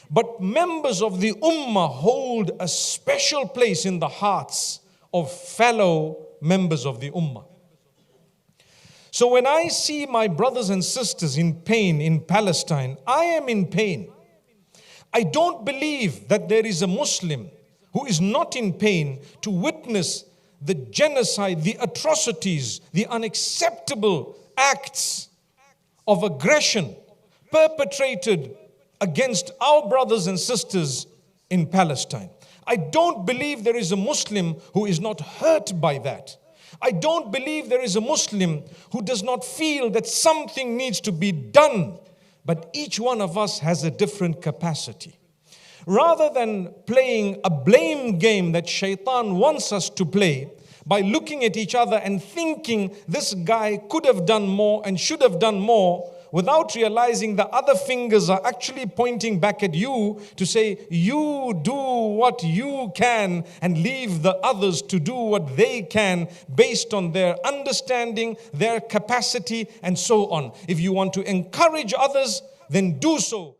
But members of the Ummah hold a special place in the hearts of fellow members of the Ummah. So when I see my brothers and sisters in pain in Palestine, I am in pain. I don't believe that there is a Muslim who is not in pain to witness the genocide, the atrocities, the unacceptable acts of aggression perpetrated against our brothers and sisters in Palestine. I don't believe there is a Muslim who is not hurt by that. I don't believe there is a Muslim who does not feel that something needs to be done. But each one of us has a different capacity. Rather than playing a blame game that shaitan wants us to play by looking at each other and thinking this guy could have done more and should have done more, without realizing the other fingers are actually pointing back at you to say, you do what you can and leave the others to do what they can based on their understanding, their capacity, and so on. If you want to encourage others, then do so.